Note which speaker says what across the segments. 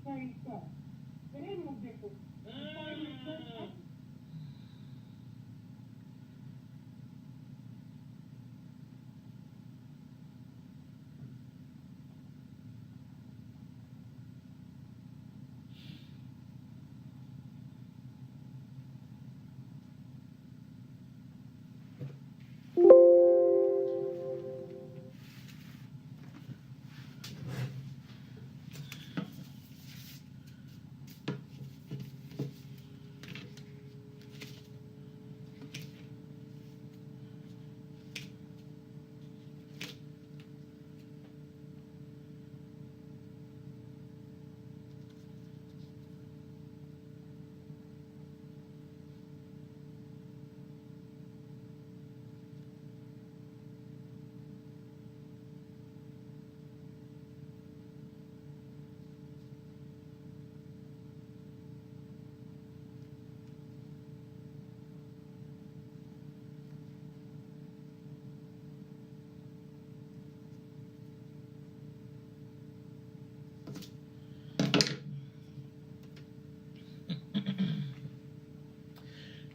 Speaker 1: same stuff. It ain't no different.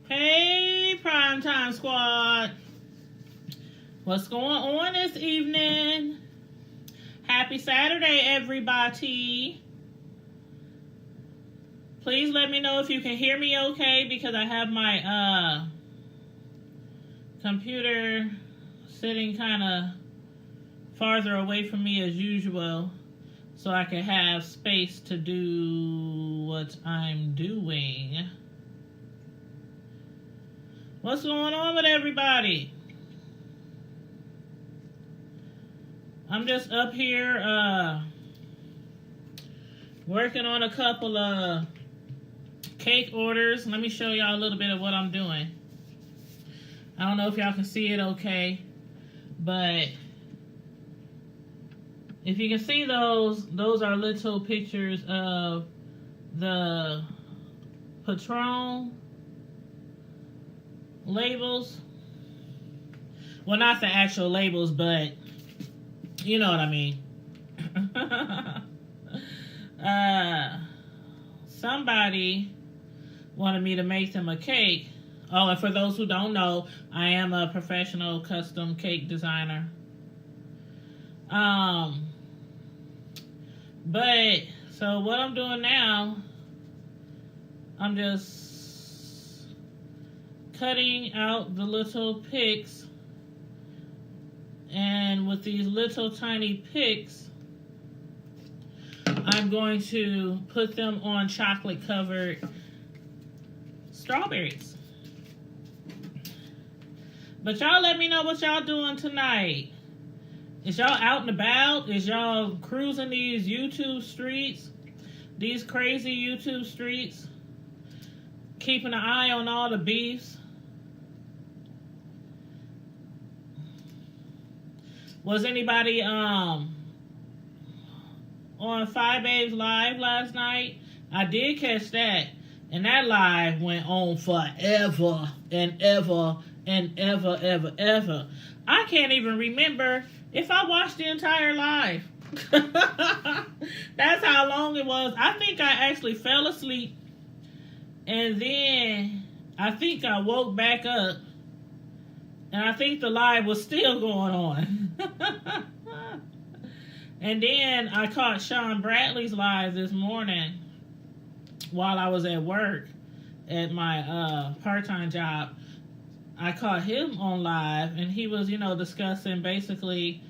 Speaker 2: Hey, Primetime Squad. What's going on this evening? Happy Saturday, everybody. Please let me know if you can hear me okay, because I have my computer sitting kind of farther away from me as usual, so I can have space to do what I'm doing. What's going on with everybody? I'm just up here working on a couple of cake orders. Let me show y'all a little bit of what I'm doing. I don't know if y'all can see it okay, but if you can see those are little pictures of the Patron labels. Well, not the actual labels, but you know what I mean. Somebody wanted me to make them a cake. Oh, and for those who don't know, I am a professional custom cake designer. But so what I'm doing now, I'm just cutting out the little picks, and with these little tiny picks, I'm going to put them on chocolate covered strawberries. But y'all let me know what y'all doing tonight. Is y'all out and about? Is y'all cruising these YouTube streets? These crazy YouTube streets? Keeping an eye on all the beefs? Was anybody on Five Babes Live last night? I did catch that. And that live went on forever and ever and ever. I can't even remember if I watched the entire live. That's how long it was. I think I actually fell asleep. And then I think I woke back up. And I think the live was still going on. And then I caught Sean Bradley's live this morning while I was at work at my part-time job. I caught him on live, and he was, discussing basically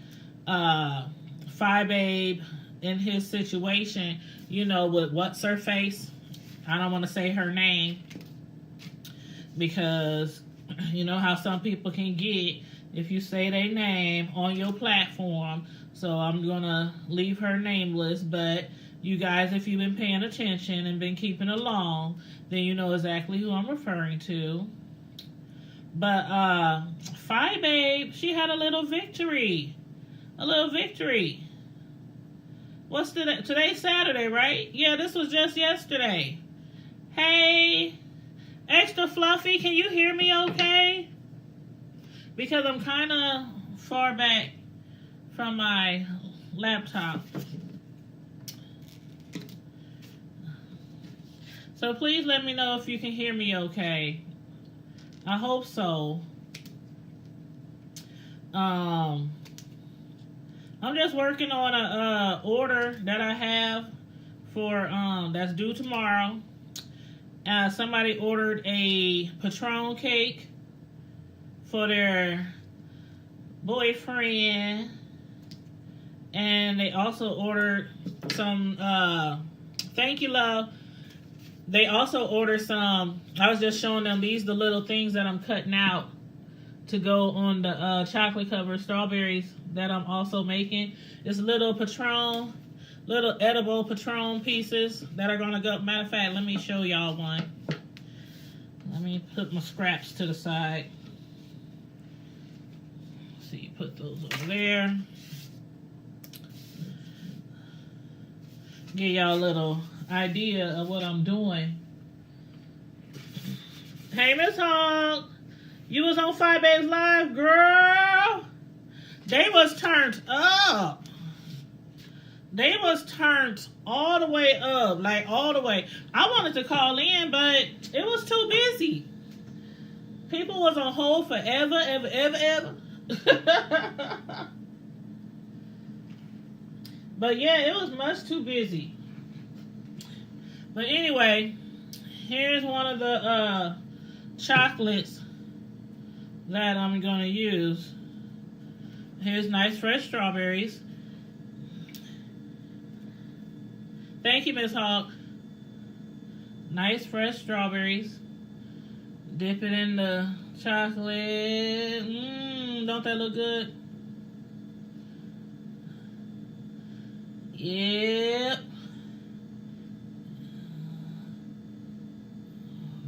Speaker 2: Five Babe in his situation, with what's her face. I don't want to say her name because you know how some people can get if you say their name on your platform. So I'm going to leave her nameless, but you guys, if you've been paying attention and been keeping along, then you know exactly who I'm referring to. But Fi Babe, she had a little victory. What's today? Today's Saturday, right? Yeah, this was just yesterday. Hey, Extra Fluffy, can you hear me okay? Because I'm kind of far back from my laptop. So please let me know if you can hear me okay. I hope so. I'm just working on a order that I have for that's due tomorrow. Somebody ordered a Patron cake for their boyfriend, and they also ordered some thank you, love. They also ordered some, I was just showing them these the little things that I'm cutting out to go on the chocolate covered strawberries that I'm also making. It's little Patron, little edible Patron pieces that are gonna go. Matter of fact, let me show y'all one. Let me put my scraps to the side. Let's see, put those over there. Give y'all a little idea of what I'm doing. Hey, Miss Hog, you was on 5 Babes Live, girl. They was turned up. They was turned all the way up, like all the way. I wanted to call in, but it was too busy. People was on hold forever, ever. But yeah, it was much too busy. But anyway, here's one of the chocolates that I'm gonna use. Here's nice fresh strawberries. Thank you, Miss Hawk. Nice fresh strawberries. Dip it in the chocolate. Don't that look good? Yep.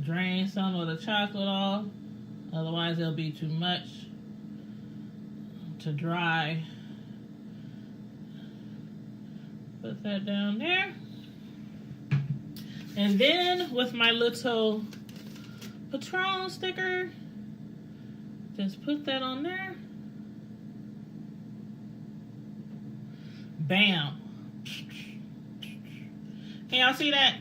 Speaker 2: Drain some of the chocolate off. Otherwise, it'll be too much to dry. Put that down there. And then with my little Patron sticker, just put that on there. Bam. Can y'all see that?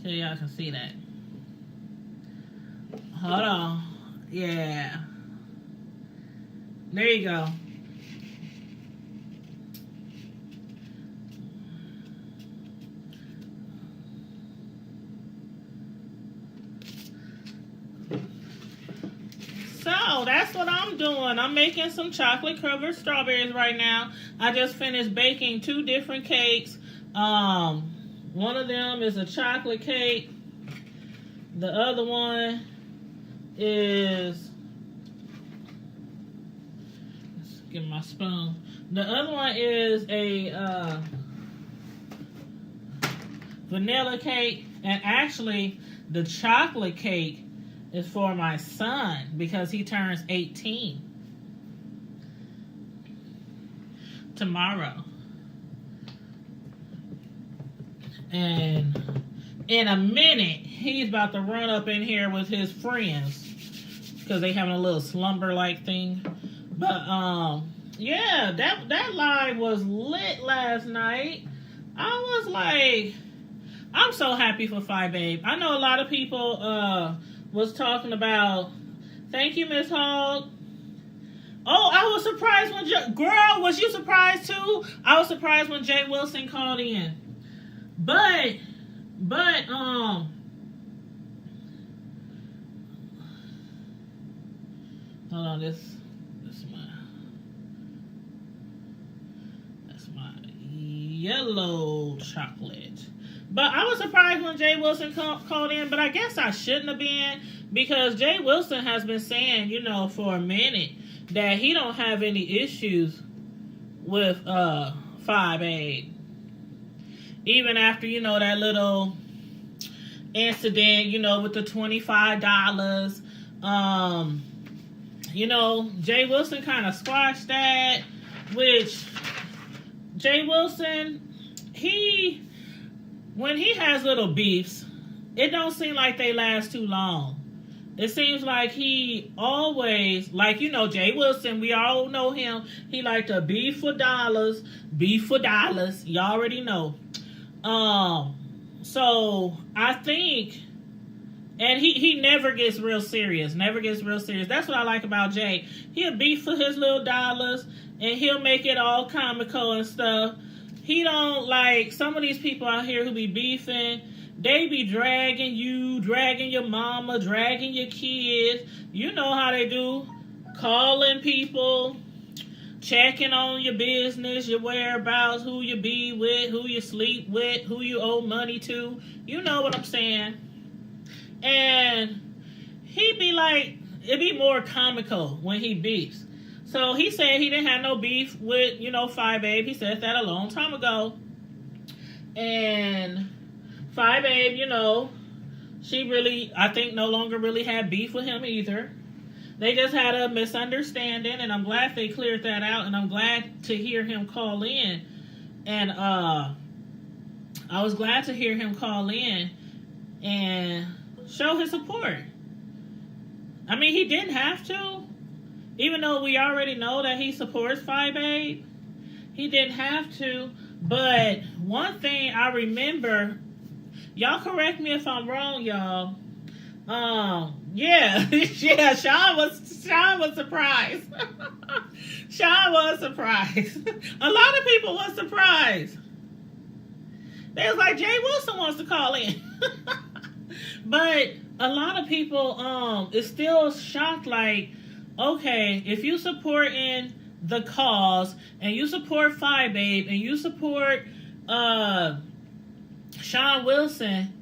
Speaker 2: So y'all can see that. Hold on. Yeah. There you go. So that's what I'm doing. I'm making some chocolate covered strawberries right now. I just finished baking 2 different cakes. One of them is a chocolate cake. The other one is, let's get my spoon. The other one is a vanilla cake, and actually the chocolate cake is for my son because he turns 18 tomorrow. And in a minute, he's about to run up in here with his friends because they having a little slumber-like thing. But, yeah, that live was lit last night. I was like, I'm so happy for 5 Babe. I know a lot of people was talking about, thank you, Miss Hogg. Oh, I was surprised when, girl, was you surprised too? I was surprised when Jay Wilson called in. But, hold on, that's my yellow chocolate. But I was surprised when Jay Wilson called in, but I guess I shouldn't have been, because Jay Wilson has been saying, you know, for a minute that he don't have any issues with 5 Babe. Even after, you know, that little incident, you know, with the $25. You know, Jay Wilson kind of squashed that, which Jay Wilson, when he has little beefs, it don't seem like they last too long. it seems like he always, like, you know, Jay Wilson, we all know him. He like to beef for dollars. You already know. So I think, and he never gets real serious. That's what I like about Jay. He'll beef for his little dollars, and he'll make it all comical and stuff. He don't like some of these people out here who be beefing. They be dragging you, dragging your mama, dragging your kids. You know how they do. Calling people, checking on your business, your whereabouts, who you be with, who you sleep with, who you owe money to. You know what I'm saying? And he be like, it be more comical when he beefs. So he said he didn't have no beef with, you know, Fi Babe. He said that a long time ago. And Fi Babe, you know, she really, I think, no longer really had beef with him either. They just had a misunderstanding, and I'm glad they cleared that out, and I'm glad to hear him call in. And I was glad to hear him call in and show his support. I mean, he didn't have to. Even though we already know that he supports Fi Babe, he didn't have to. But one thing I remember, y'all correct me if I'm wrong, y'all. Yeah, Sean was surprised. Sean was surprised. A lot of people was surprised. They was like, Jay Wilson wants to call in. But a lot of people is still shocked, like, okay, if you support in the cause and you support Fi Babe and you support Sean Wilson,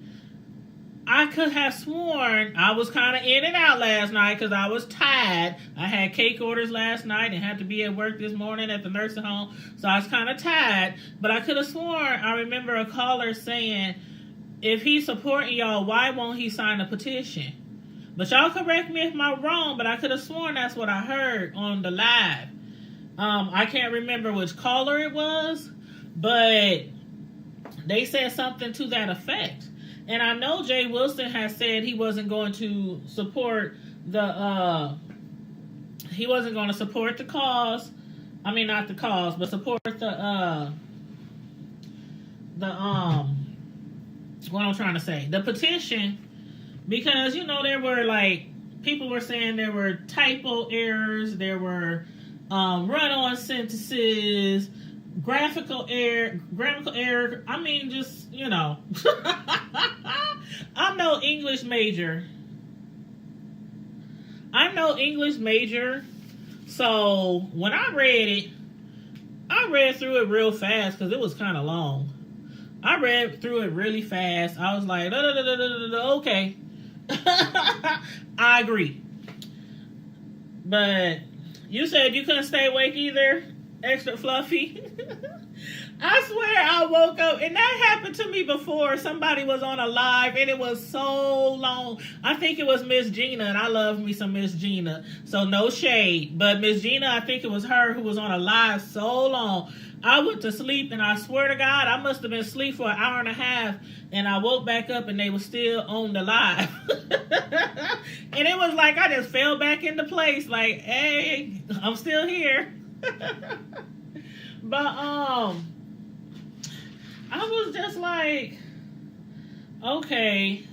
Speaker 2: I could have sworn I was kind of in and out last night because I was tired. I had cake orders last night and had to be at work this morning at the nursing home, so I was kind of tired. But I could have sworn I remember a caller saying, if he's supporting y'all, why won't he sign a petition? But y'all correct me if I'm wrong, but I could have sworn that's what I heard on the live. I can't remember which caller it was, but they said something to that effect. And I know Jay Wilson has said he wasn't going to support the cause. I mean, not the cause, but support the what I'm trying to say, the petition, because, you know, there were, like, people were saying there were typo errors, there were run-on sentences, grammatical error. I mean, just, you know. I'm no English major. So when I read through it real fast because it was kind of long. I read through it really fast. I was like, okay. I agree. But you said you couldn't stay awake either, extra fluffy. I swear I woke up, and that happened to me before. Somebody was on a live, and it was so long. I think it was Miss Gina, and I love me some Miss Gina. So no shade. But Miss Gina, I think it was her who was on a live so long. I went to sleep, and I swear to God, I must have been asleep for an hour and a half, and I woke back up, and they were still on the live. And it was like I just fell back into place, like, hey, I'm still here. But, I was just like, okay,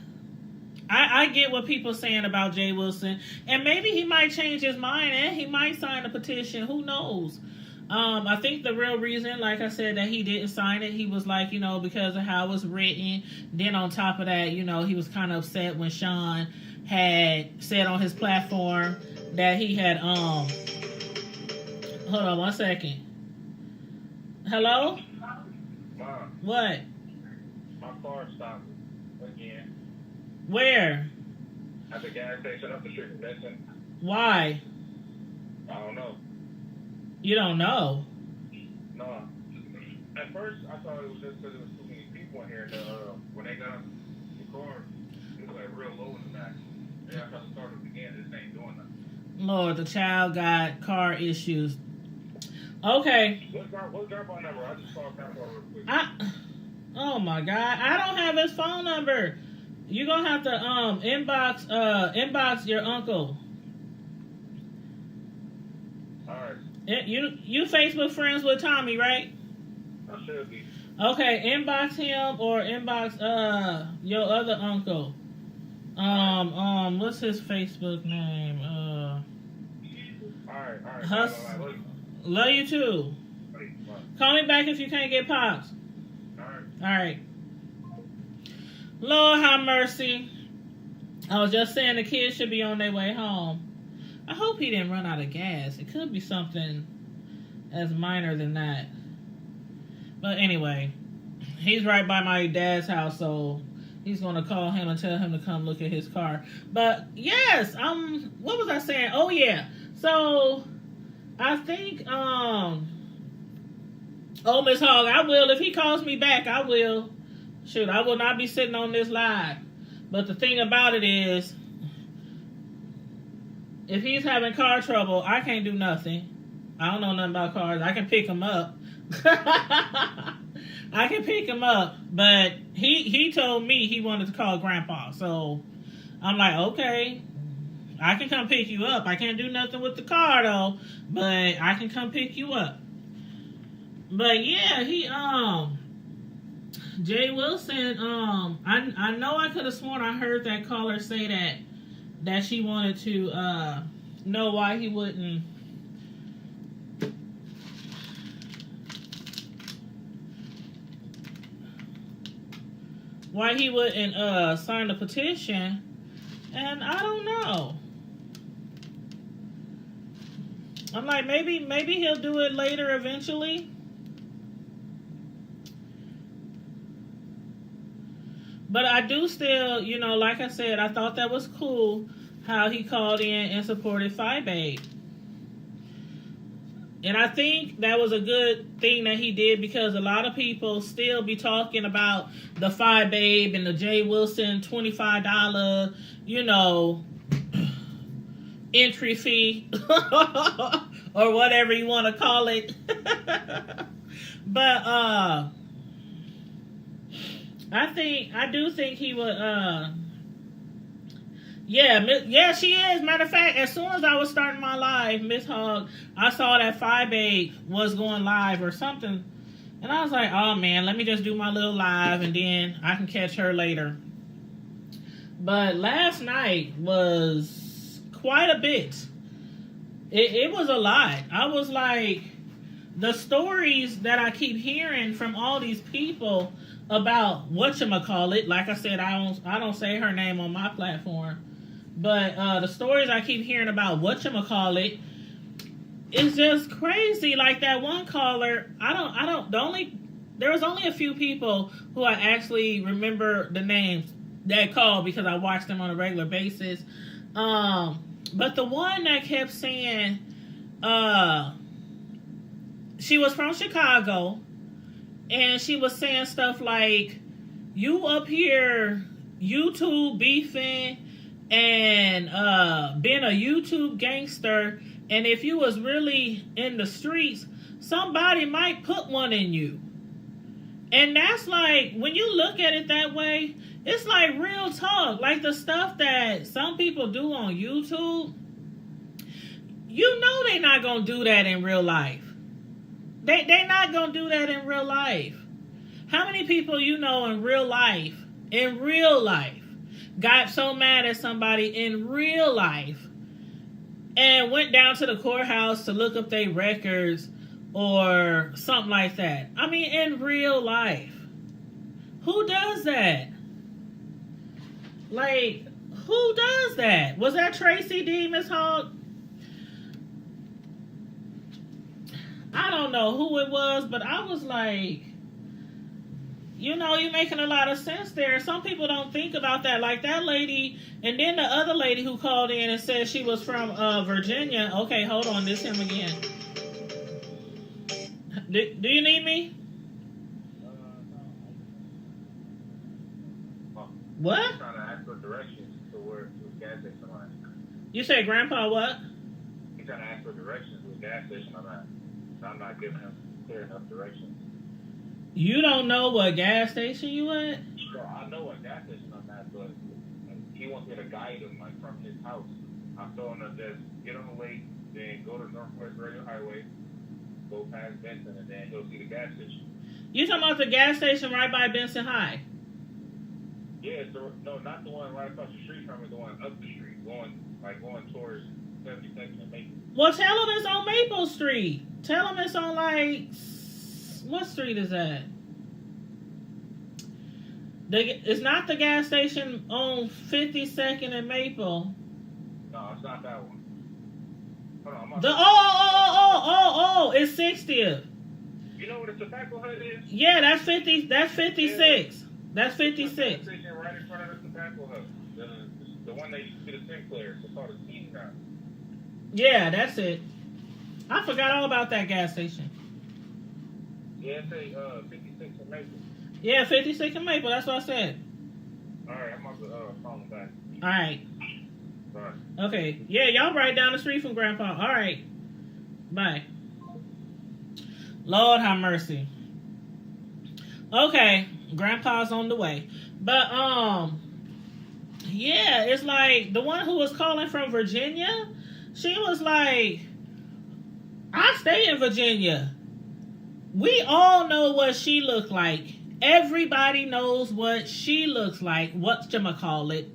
Speaker 2: I get what people saying about Jay Wilson, and maybe he might change his mind, and he might sign a petition, who knows? I think the real reason, like I said, that he didn't sign it, he was like, you know, because of how it was written. Then on top of that, you know, he was kind of upset when Sean had said on his platform that he had, hold on one second. Hello?
Speaker 3: Mom,
Speaker 2: What?
Speaker 3: my car stopped again.
Speaker 2: Where?
Speaker 3: At the gas station up the street from Benson.
Speaker 2: Why?
Speaker 3: I don't know.
Speaker 2: You don't know?
Speaker 3: No. At first, I thought it was just because there was too many people in here. When they got the car, it was like real low in the back. And I tried to start it again. This ain't doing nothing.
Speaker 2: Lord, the child got car issues. Okay.
Speaker 3: What's Grandpa number? I just called Grandpa real quick.
Speaker 2: Oh my God. I don't have his phone number. You gonna have to inbox your uncle.
Speaker 3: All right.
Speaker 2: You Facebook friends with Tommy, right?
Speaker 3: I should be.
Speaker 2: Okay, inbox him or inbox your other uncle. What's his Facebook name?
Speaker 3: All right.
Speaker 2: Love you too. Call me back if you can't get Pops.
Speaker 3: All
Speaker 2: right. Lord have mercy. I was just saying the kids should be on their way home. I hope he didn't run out of gas. It could be something as minor than that. But anyway, he's right by my dad's house, so he's going to call him and tell him to come look at his car. But yes, what was I saying? Oh yeah. So I think Miss Hogg, I will. If he calls me back, I will. Shoot, I will not be sitting on this live. But the thing about it is, if he's having car trouble, I can't do nothing. I don't know nothing about cars. I can pick him up. I can pick him up. But he told me he wanted to call Grandpa. So I'm like, okay, I can come pick you up. I can't do nothing with the car though, but I can come pick you up. But yeah, Jay Wilson, I know I could have sworn I heard that caller say that she wanted to know why he wouldn't sign the petition, and I don't know. I'm like, maybe he'll do it later eventually. But I do still, like I said, I thought that was cool how he called in and supported Phi Babe. And I think that was a good thing that he did, because a lot of people still be talking about the Phi Babe and the Jay Wilson $25, entry fee or whatever you want to call it. But I do think he would, yeah, she is. Matter of fact, as soon as I was starting my live, Miss Hogg, I saw that Phi Babe was going live or something. And I was like, oh man, let me just do my little live and then I can catch her later. But last night was quite a bit. It was a lot. I was like, the stories that I keep hearing from all these people about whatchamacallit, like I said, I don't say her name on my platform, but the stories I keep hearing about whatchamacallit is just crazy. Like that one caller, there was only a few people who I actually remember the names that called because I watched them on a regular basis. But the one that kept saying, she was from Chicago, and she was saying stuff like, you up here YouTube beefing and being a YouTube gangster, and if you was really in the streets, somebody might put one in you. And that's like, when you look at it that way, it's like real talk. Like the stuff that some people do on YouTube, they're not going to do that in real life. They're not going to do that in real life. How many people in real life, got so mad at somebody in real life and went down to the courthouse to look up their records or something like that? I mean, in real life. Who does that? Like, who does that? Was that Tracy D, Miss Hogg? I don't know who it was, but I was like, you're making a lot of sense there. Some people don't think about that. Like that lady, and then the other lady who called in and said she was from Virginia. Okay, hold on, this him again. Do you need me? What?
Speaker 3: I'm trying to ask for directions to where the gas station I'm at.
Speaker 2: You say Grandpa what?
Speaker 3: He's trying to ask for directions to the gas station I'm at. I'm not giving him clear enough directions.
Speaker 2: You don't know what gas station you at?
Speaker 3: sure. I know what gas station I'm at, but he wants me to guide him like from his house. I'm telling him just get on the lake, then go to Northwest Radio Highway, go past Benson, and then he'll see the gas station.
Speaker 2: You talking about the gas station right by Benson High?
Speaker 3: Yeah, so, no, not the one right across the street from it, the one up the street, going towards 72nd and Maple.
Speaker 2: Well, tell him it's on Maple Street. Tell him it's on what street is that? It's not the gas station on 52nd and Maple.
Speaker 3: No, it's not that one. Hold on,
Speaker 2: It's 60th.
Speaker 3: You know what a tobacco hut is?
Speaker 2: Yeah, that's 50. That's 56. Yeah. That's 56.
Speaker 3: Right in front of the tobacco hut. The one that used to be the Sinclair. It's called a Steam Shop.
Speaker 2: Yeah, that's it. I forgot all about that gas station.
Speaker 3: Yeah, it's a 56 in Maple.
Speaker 2: Yeah, 56 in Maple. That's what I said.
Speaker 3: All right, I'm about to call him back.
Speaker 2: All right.
Speaker 3: Bye.
Speaker 2: Okay. Yeah, y'all right down the street from Grandpa. All right. Bye. Lord have mercy. Okay, Grandpa's on the way. But yeah, it's like the one who was calling from Virginia, she was like, I stay in Virginia. We all know what she looked like. Everybody knows what she looks like. Whatchamacallit.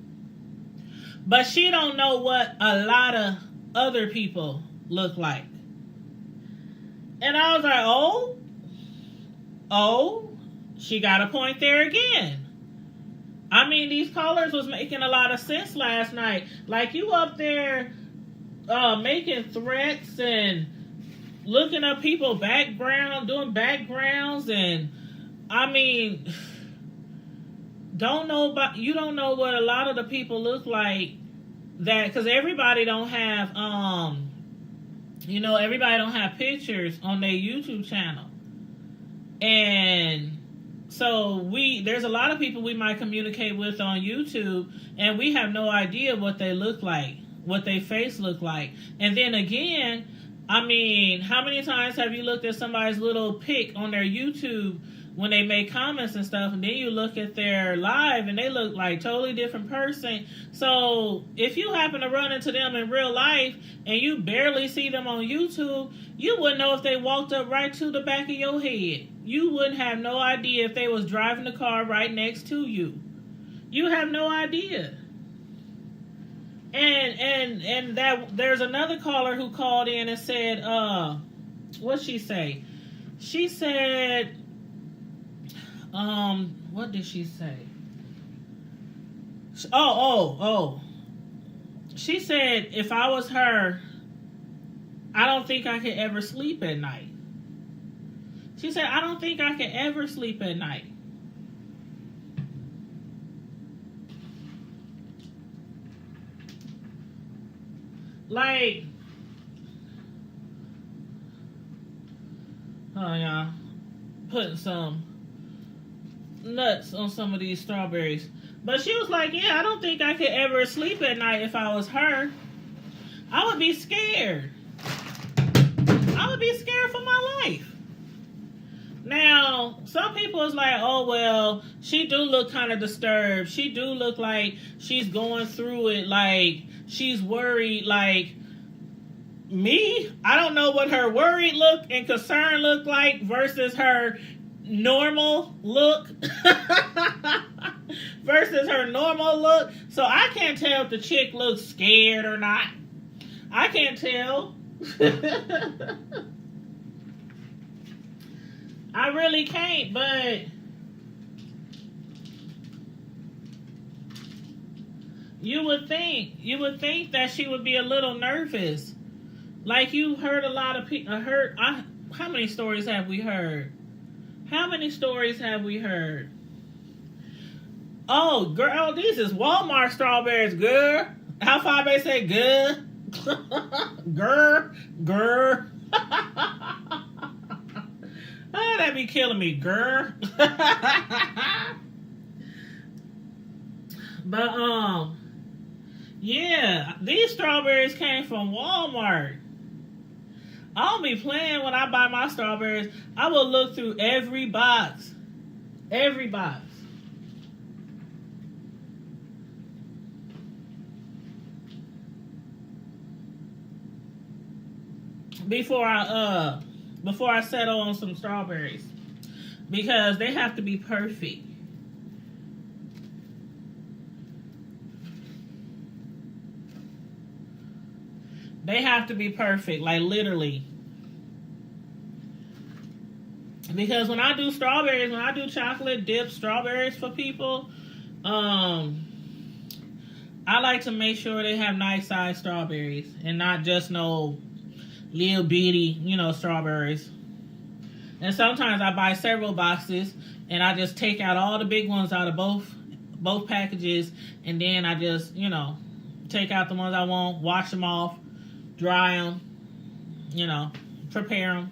Speaker 2: But she don't know what a lot of other people look like. And I was like, oh, she got a point there again. I mean, these callers was making a lot of sense last night. Like, you up there making threats and looking up people's background, doing backgrounds, and I mean, you don't know what a lot of the people look like, that because everybody don't have everybody don't have pictures on their YouTube channel. And so there's a lot of people we might communicate with on YouTube, and we have no idea what they look like, what their face look like. And then again, I mean, how many times have you looked at somebody's little pic on their YouTube when they make comments and stuff, and then you look at their live and they look like totally different person? So if you happen to run into them in real life and you barely see them on YouTube, you wouldn't know if they walked up right to the back of your head. You wouldn't have no idea if they was driving the car right next to you. You have no idea. And that there's another caller who called in and said, what'd she say? She said, what did she say? Oh. She said, if I was her, I don't think I could ever sleep at night. She said, I don't think I could ever sleep at night. Like, oh yeah, putting some nuts on some of these strawberries. But she was like, yeah, I don't think I could ever sleep at night if I was her. I would be scared. I would be scared for my life. Now, some people is like, oh, well, she do look kind of disturbed. She do look like she's going through it, like she's worried. Like, me, I don't know what her worried look and concern look like versus her normal look. Versus her normal look. So I can't tell if the chick looks scared or not. I can't tell. I really can't, but you would think that she would be a little nervous. Like, you heard a lot of people. How many stories have we heard? How many stories have we heard? Oh, girl, these is Walmart strawberries, girl. How far they say, girl? Girl. Oh, that be killing me, girl. But, yeah, these strawberries came from Walmart. I don't be playing when I buy my strawberries. I will look through every box. Every box. before I settle on some strawberries, because they have to be perfect. They have to be perfect, like literally. Because when I do strawberries, when I do chocolate dip strawberries for people, I like to make sure they have nice sized strawberries and not just no little bitty, strawberries. And sometimes I buy several boxes and I just take out all the big ones out of both packages, and then I just, take out the ones I want, wash them off, dry them, prepare them.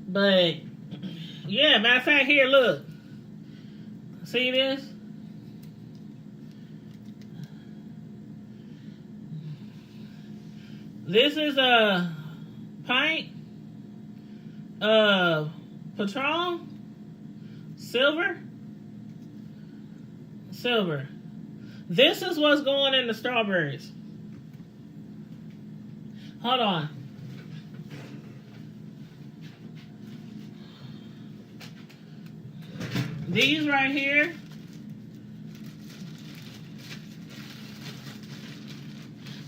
Speaker 2: But yeah, matter of fact, here, look. See this? This is a pint of Patron silver. This is what's going in the strawberries. Hold on. These right here.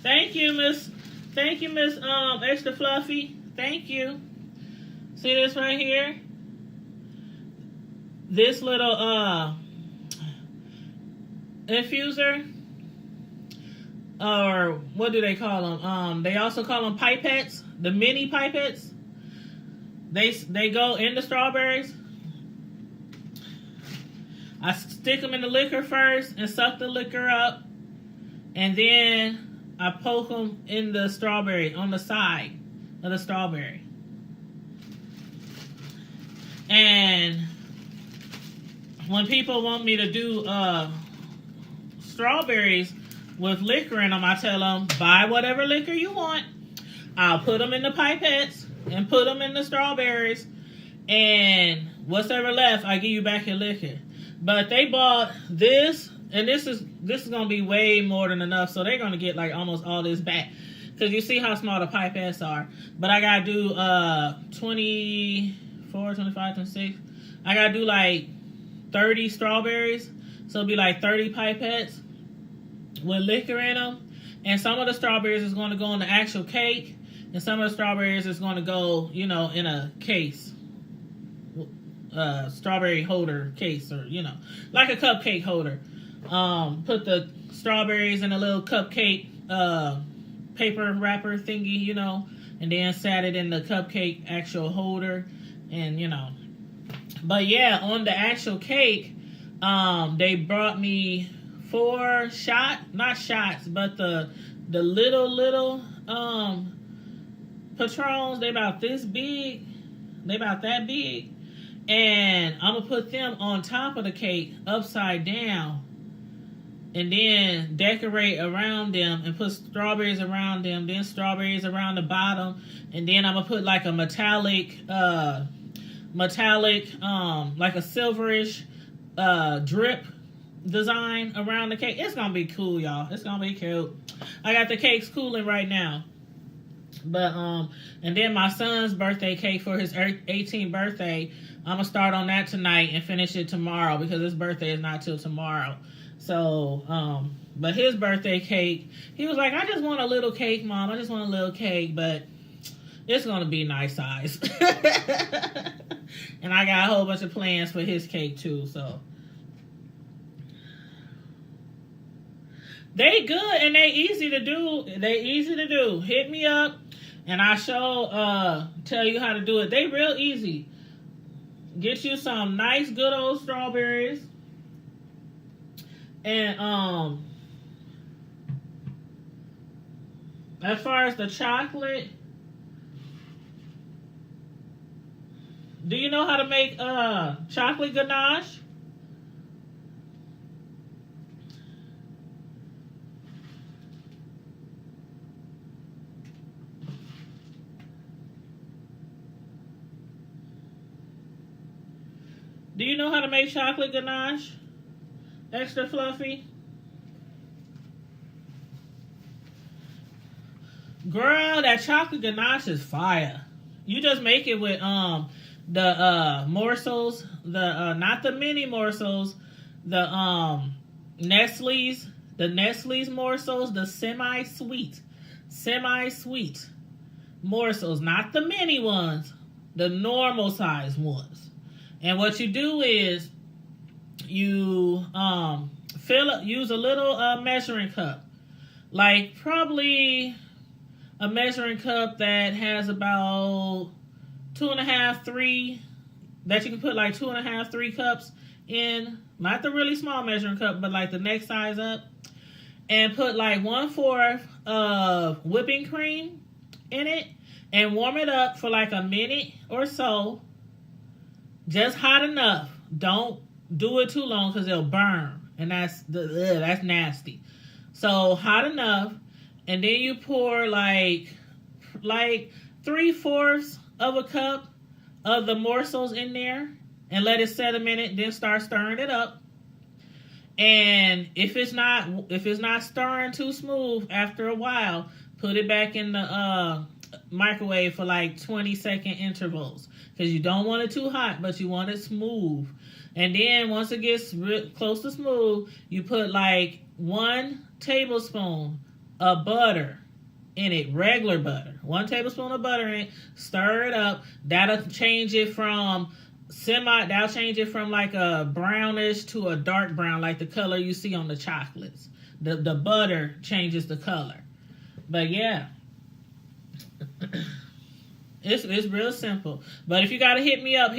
Speaker 2: Thank you, Miss Extra Fluffy. Thank you. See this right here? This little infuser, or what do they call them? They also call them pipettes, the mini pipettes. They go in the strawberries. I stick them in the liquor first and suck the liquor up, and then I poke them in the strawberry on the side of the strawberry. And when people want me to do strawberries with liquor in them, I tell them, buy whatever liquor you want. I'll put them in the pipettes and put them in the strawberries, and what's ever left, I give you back your liquor. But they bought this, and this is gonna be way more than enough, so they're gonna get like almost all this back, because you see how small the pipettes are. But I gotta do 24, 25, 26. I gotta do like 30 strawberries, so it'll be like 30 pipettes with liquor in them. And some of the strawberries is going to go in the actual cake, and some of the strawberries is going to go, in a case, strawberry holder case, or like a cupcake holder. Put the strawberries in a little cupcake paper wrapper thingy, and then sat it in the cupcake actual holder, and But yeah, on the actual cake, they brought me 4 not shots, but the little Patrons. They about this big. They about that big. And I'm gonna put them on top of the cake upside down, and then decorate around them and put strawberries around them, then strawberries around the bottom, and then I'm gonna put like a metallic like a silverish drip design around the cake. It's gonna be cool, y'all. It's gonna be cute. I got the cakes cooling right now. But and then my son's birthday cake for his 18th birthday, I'm gonna start on that tonight and finish it tomorrow, because his birthday is not till tomorrow. So but his birthday cake, he was like, I just want a little cake, Mom. I just want a little cake, but it's gonna be nice size. And I got a whole bunch of plans for his cake too, so they good and they easy to do. Hit me up and I tell you how to do it. They real easy. Get you some nice good old strawberries, and as far as the chocolate, do you know how to make chocolate ganache? Do you know how to make chocolate ganache? Extra fluffy? Girl, that chocolate ganache is fire. You just make it with the morsels, the not the mini morsels, the Nestle's, morsels, the semi-sweet morsels, not the mini ones, the normal size ones. And what you do is you use a little measuring cup, like probably a measuring cup that has about 2.5, 3, that you can put like 2.5, 3 cups in, not the really small measuring cup, but like the next size up, and put like 1/4 of whipping cream in it and warm it up for like a minute or so, just hot enough. Don't do it too long because it'll burn, and that's nasty. So hot enough. And then you pour like 3/4 of a cup of the morsels in there and let it set a minute, then start stirring it up. And if it's not stirring too smooth after a while, put it back in the microwave for like 20-second intervals, because you don't want it too hot, but you want it smooth. And then once it gets close to smooth, you put like 1 tablespoon of butter in it, regular butter. 1 tablespoon of butter in it, stir it up. That'll change it from like a brownish to a dark brown, like the color you see on the chocolates. The butter changes the color. But yeah, it's real simple. But if you gotta hit me up,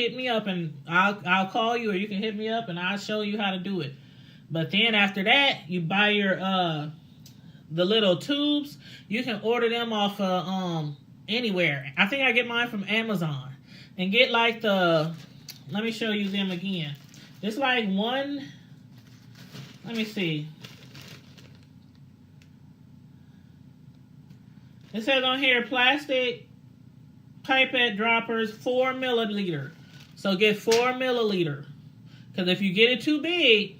Speaker 2: and I'll call you, or you can hit me up and I'll show you how to do it. But then after that, you buy your the little tubes. You can order them off anywhere. I think I get mine from Amazon. And get like let me show you them again. It's like one, let me see. It says on here, plastic pipette droppers, 4 milliliter. So get 4 milliliter. Because if you get it too big,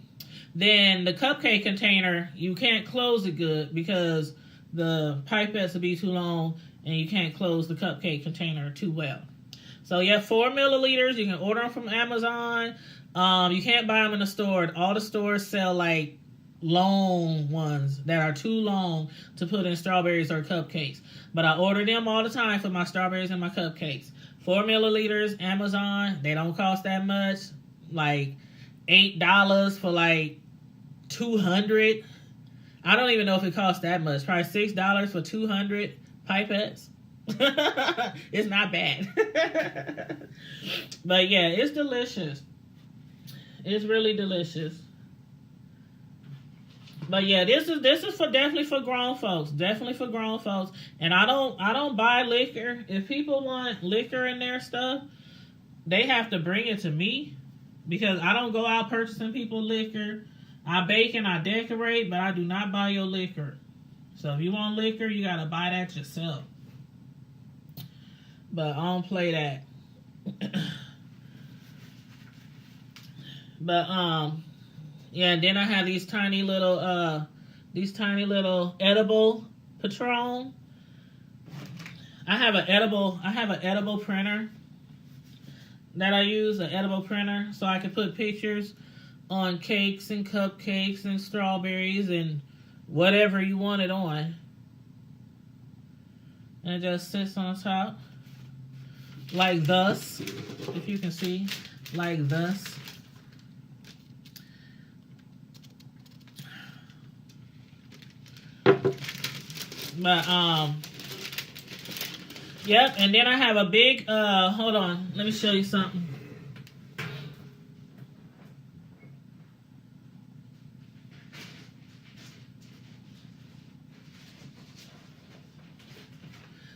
Speaker 2: then the cupcake container, you can't close it good because the pipettes will be too long and you can't close the cupcake container too well. So yeah, 4 milliliters. You can order them from Amazon. You can't buy them in the store. All the stores sell like long ones that are too long to put in strawberries or cupcakes. But I order them all the time for my strawberries and my cupcakes. 4 milliliters, Amazon. They don't cost that much. Like $8 for like 200. I don't even know if it costs that much. Probably $6 for 200 pipettes. It's not bad. But yeah, it's delicious. It's really delicious. But yeah, this is for definitely for grown folks. Definitely for grown folks. And I don't buy liquor. If people want liquor in their stuff, they have to bring it to me, because I don't go out purchasing people liquor. I bake and I decorate, but I do not buy your liquor. So if you want liquor, you gotta buy that yourself. But I don't play that. But yeah, and then I have these tiny little edible Patron. I have an edible printer that I use, an edible printer, so I can put pictures on cakes and cupcakes and strawberries and whatever you want it on. And it just sits on top like thus, if you can see, like thus. But yep, and then I have a big hold on, let me show you something.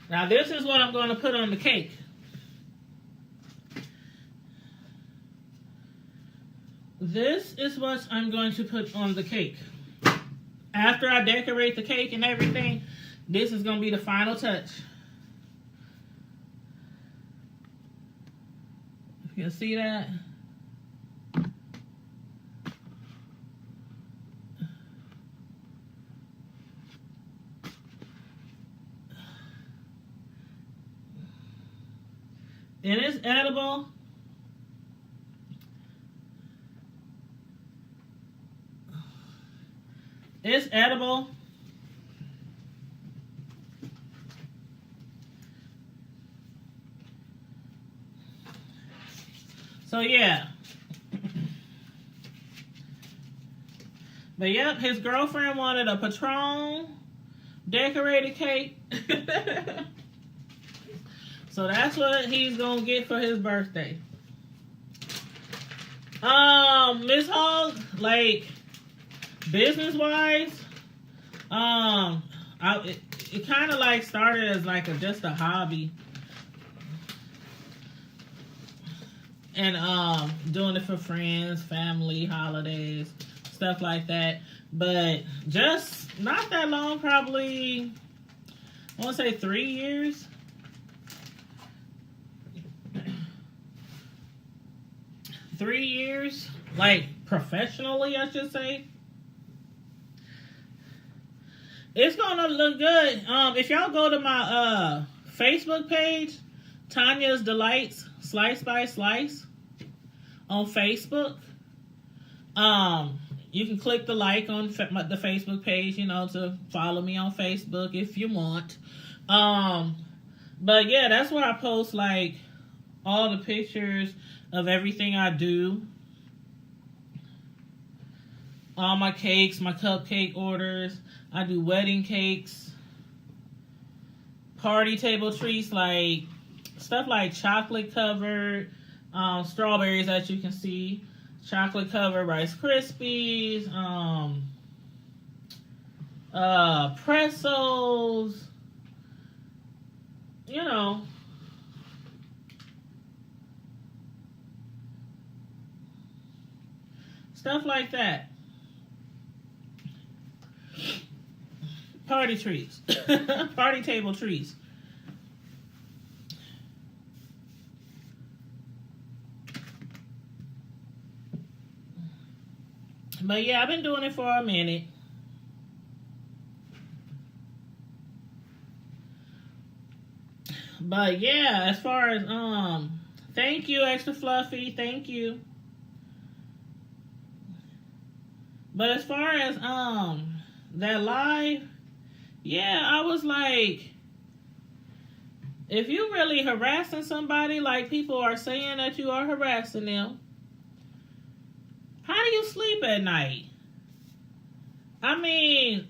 Speaker 2: Now this is what I'm going to put on the cake. This is what I'm going to put on the cake. After I decorate the cake and everything, this is going to be the final touch. You can see that? It is edible. It's edible. So yeah. But yep, his girlfriend wanted a Patron decorated cake. So that's what he's gonna get for his birthday. Miss Hogg, like business wise, it kind of like started as like just a hobby, and doing it for friends, family, holidays, stuff like that. But just not that long, probably I want to say 3 years. 3 years, like professionally, I should say. It's gonna look good. If y'all go to my Facebook page, Tanya's Delights Slice by Slice on Facebook. You can click the like on the Facebook page, you know, to follow me on Facebook if you want. But yeah, that's where I post like all the pictures of everything I do. All my cakes, my cupcake orders. I do wedding cakes, party table treats, like stuff like chocolate covered strawberries that you can see, chocolate covered Rice Krispies, pretzels, you know. Stuff like that. Party treats. Party table treats. But yeah, I've been doing it for a minute. But yeah, as far as thank you, Extra Fluffy, thank you. But as far as that live, yeah, I was like, if you really harassing somebody, like people are saying that you are harassing them, how do you sleep at night? I mean,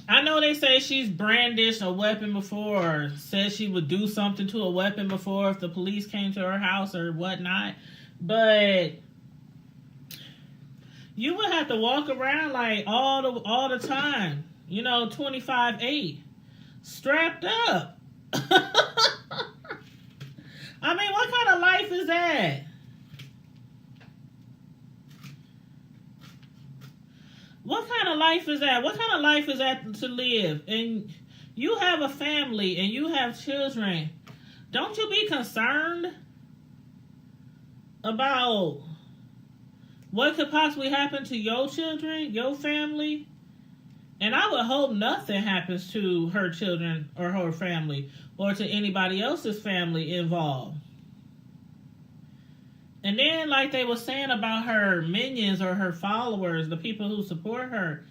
Speaker 2: I know they say she's brandished a weapon before, or said she would do something to a weapon before if the police came to her house or whatnot, but you would have to walk around like all the time, you know, 25/8, strapped up. I mean, what kind of life is that? What kind of life is that? What kind of life is that to live? And you have a family and you have children. Don't you be concerned about what could possibly happen to your children, your family? And I would hope nothing happens to her children or her family or to anybody else's family involved. And then, like they were saying about her minions or her followers, the people who support her,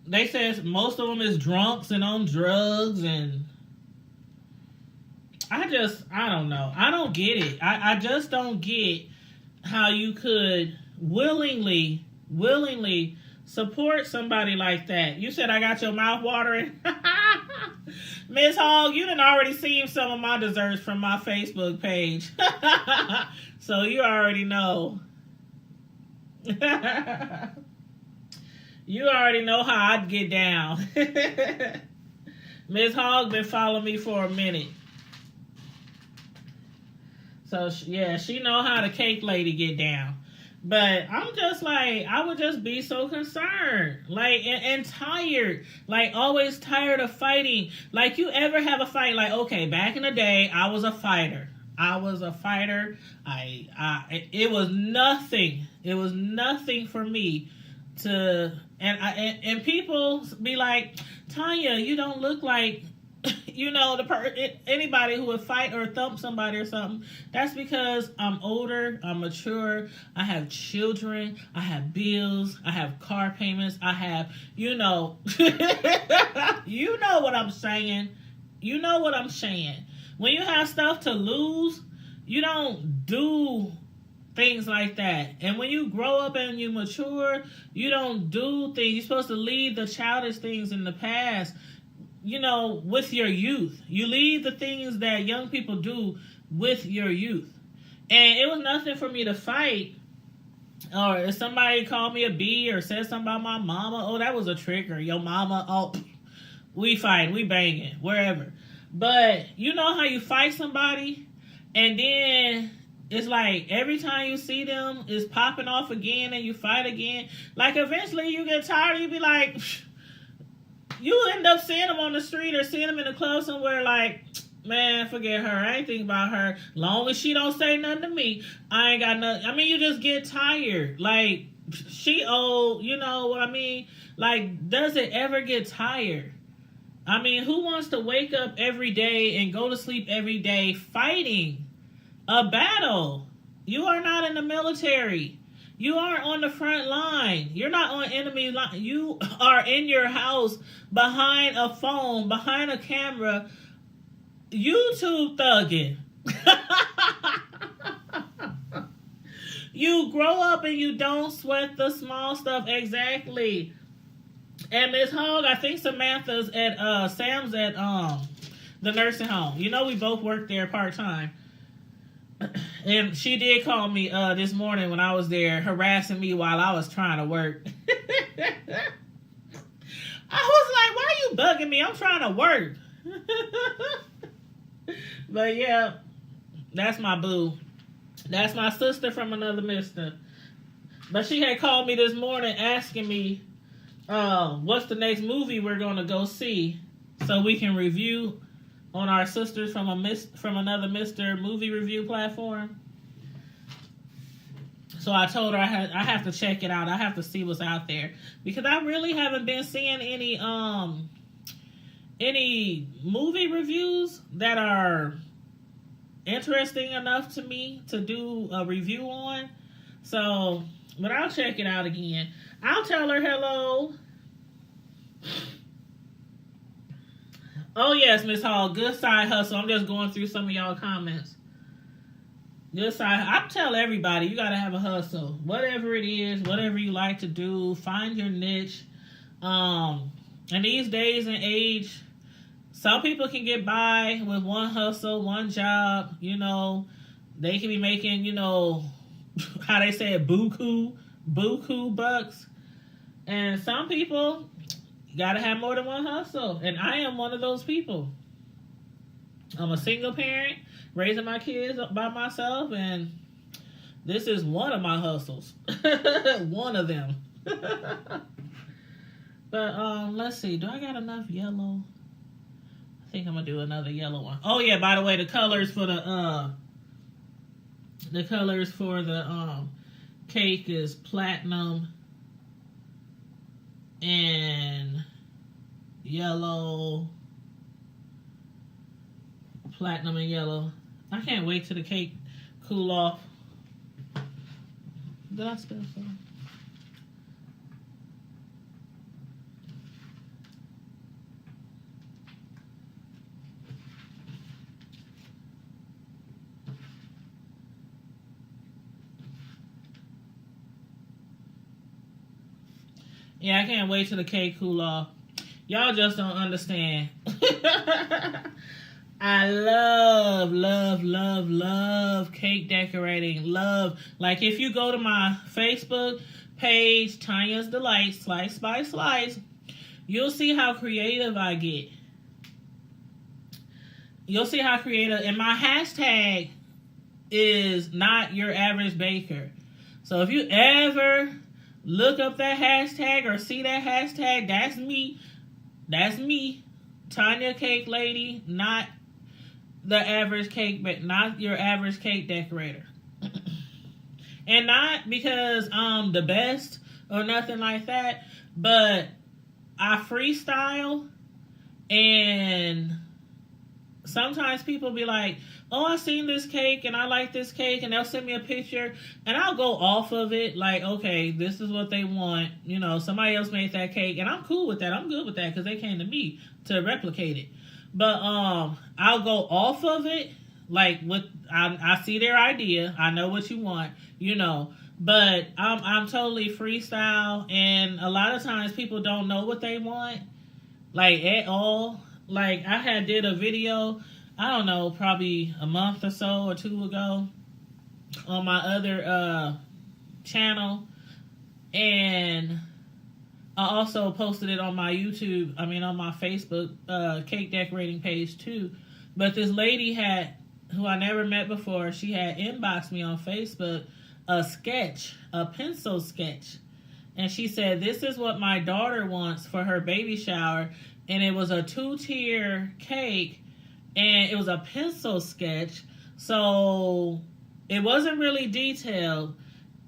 Speaker 2: they said most of them is drunks and on drugs, and I don't know. I don't get it. I just don't get how you could willingly support somebody like that. You said I got your mouth watering? Miss Hogg, you done already seen some of my desserts from my Facebook page. So you already know. You already know how I'd get down. Miss Hogg been following me for a minute. So yeah, she know how the cake lady get down. But I'm just like, I would just be so concerned, like, and tired, like always tired of fighting. Like, you ever have a fight? Like, okay, back in the day, I was a fighter. It was nothing. It was nothing for me to, and people be like, Tanya, you don't look like you know, anybody who would fight or thump somebody or something, that's because I'm older, I'm mature, I have children, I have bills, I have car payments, I have, you know, you know what I'm saying. You know what I'm saying. When you have stuff to lose, you don't do things like that. And when you grow up and you mature, you don't do things. You're supposed to leave the childish things in the past, you know, with your youth. You leave the things that young people do with your youth. And it was nothing for me to fight. Or if somebody called me a B or said something about my mama, oh, that was a trigger. Your mama, oh, we fighting, we banging, wherever. But you know how you fight somebody and then it's like every time you see them, it's popping off again and you fight again. Like eventually you get tired, you be like, you end up seeing them on the street or seeing them in the club somewhere like, man, forget her. I ain't thinking about her. Long as she don't say nothing to me, I ain't got nothing. I mean, you just get tired. Like, she old, you know what I mean? Like, does it ever get tired? I mean, who wants to wake up every day and go to sleep every day fighting a battle? You are not in the military. You aren't on the front line. You're not on enemy line. You are in your house behind a phone, behind a camera, YouTube thugging. You grow up and you don't sweat the small stuff. Exactly. And Miss Hogg, I think Samantha's at Sam's at the nursing home. You know, we both work there part-time. And she did call me this morning when I was there, harassing me while I was trying to work. I was like, why are you bugging me? I'm trying to work. But yeah, that's my boo. That's my sister from another mister. But she had called me this morning asking me what's the next movie we're going to go see so we can review on our Sisters from Another Mister movie review platform. So I told her I have to check it out. I have to see what's out there because I really haven't been seeing any movie reviews that are interesting enough to me to do a review on. So, but I'll check it out again. I'll tell her hello. Oh yes, Miss Hall, good side hustle. I'm just going through some of y'all comments. Good side. I tell everybody you gotta have a hustle, whatever it is, whatever you like to do. Find your niche. And these days and age, some people can get by with one hustle, one job. You know, they can be making, you know, how they say it, buku bucks. And some people gotta have more than one hustle. And I am one of those people. I'm a single parent, raising my kids by myself, and this is one of my hustles. One of them. But let's see. Do I got enough yellow? I think I'm gonna do another yellow one. Oh yeah, by the way, the colors for the cake is platinum and yellow. Platinum and yellow. I can't wait till the cake cool off. Did I spill some? Yeah, I can't wait till the cake cool off. Y'all just don't understand. I love cake decorating. Love. Like, if you go to my Facebook page, Tanya's Delight, Slice by Slice, you'll see how creative I get. You'll see how creative. And my hashtag is not your average baker. So if you ever look up that hashtag or see that hashtag, that's me. That's me. Tanya Cake Lady, not the average cake, but not your average cake decorator. And not because I'm the best or nothing like that, but I freestyle and sometimes people be like, oh, I seen this cake and I like this cake, and they'll send me a picture and I'll go off of it like, okay, this is what they want. You know, somebody else made that cake and I'm cool with that. I'm good with that because they came to me to replicate it. But I'll go off of it like I see their idea. I know what you want, you know. But I'm totally freestyle, and a lot of times people don't know what they want, like at all. Like I did a video, I don't know, probably a month or so or two ago on my other channel, and I also posted it on my YouTube, on my Facebook cake decorating page too. But this lady who I never met before, she had inboxed me on Facebook a pencil sketch. And she said, this is what my daughter wants for her baby shower. And it was a 2-tier cake, and it was a pencil sketch. So it wasn't really detailed.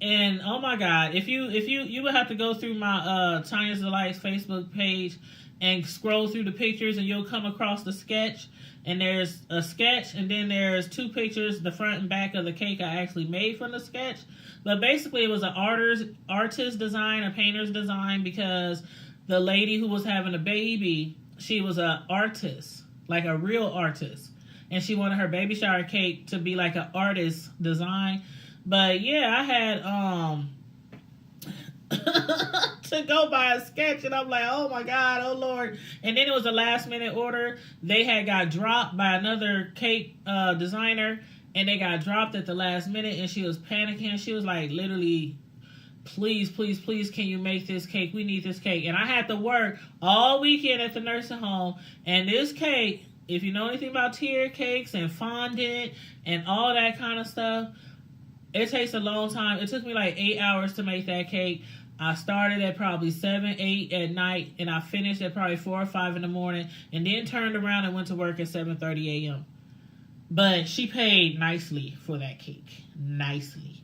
Speaker 2: And oh my God, if you would have to go through my Tanya's Delights Facebook page and scroll through the pictures, and you'll come across the sketch. And there's a sketch, and then there's 2 pictures, the front and back of the cake I actually made from the sketch. But basically, it was an artist design, a painter's design, because the lady who was having a baby, she was an artist, like a real artist. And she wanted her baby shower cake to be like an artist design. But yeah, I had to go by a sketch, and I'm like, oh my God, oh Lord. And then it was a last minute order. They had got dropped by another cake designer, and they got dropped at the last minute, and she was panicking. She was like, literally, please, please, please, can you make this cake? We need this cake. And I had to work all weekend at the nursing home, and this cake, if you know anything about tier cakes and fondant and all that kind of stuff, it takes a long time. It took me like 8 hours to make that cake. I started at probably 7, 8 at night, and I finished at probably 4 or 5 in the morning, and then turned around and went to work at 7:30 a.m. But she paid nicely for that cake. Nicely.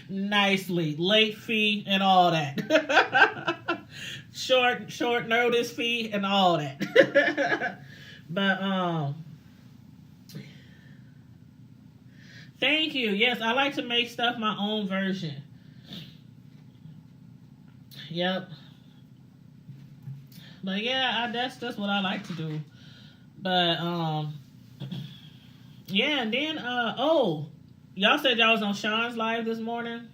Speaker 2: Nicely. Late fee and all that. short notice fee and all that. But, thank you. Yes, I like to make stuff my own version. Yep. But yeah, that's just what I like to do. But yeah, and then y'all said y'all was on Sean's live this morning.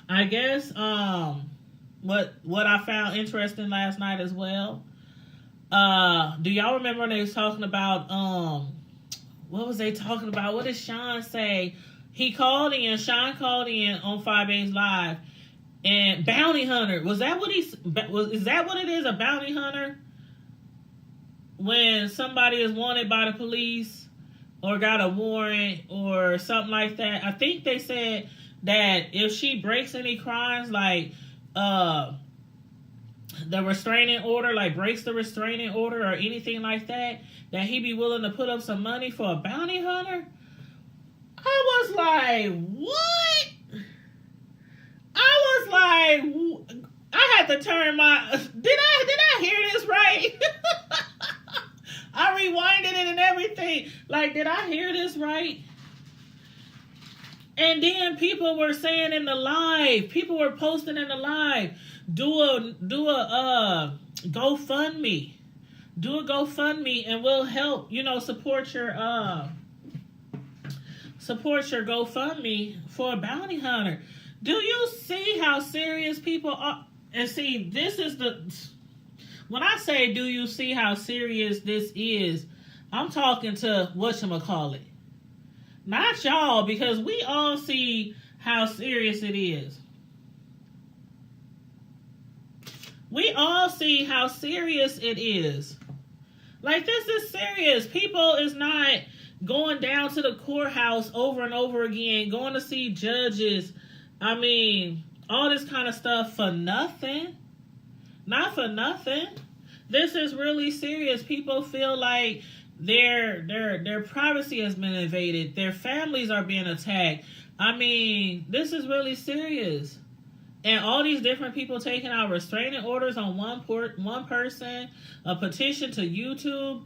Speaker 2: I guess what I found interesting last night as well. Do y'all remember when they was talking about what was they talking about? What did Sean say? Sean called in on 5A's live. And bounty hunter, is that what it is, a bounty hunter? When somebody is wanted by the police or got a warrant or something like that. I think they said that if she breaks any crimes, like the restraining order, like breaks the restraining order or anything like that he be willing to put up some money for a bounty hunter. I was like, what? I was like, I had to turn my, did I hear this right? I rewinded it and everything. Like, did I hear this right? And then people were saying in the live, people were posting in the live, do a GoFundMe. Do a GoFundMe and we'll help, support your GoFundMe for a bounty hunter. Do you see how serious people are? And see, this is when I say, do you see how serious this is? I'm talking to whatchamacallit. Not y'all, because we all see how serious it is. We all see how serious it is. Like, this is serious. People is not going down to the courthouse over and over again, going to see judges. I mean, all this kind of stuff for nothing. Not for nothing. This is really serious. People feel like their privacy has been invaded. Their families are being attacked. I mean, this is really serious. And all these different people taking out restraining orders on one person, a petition to YouTube.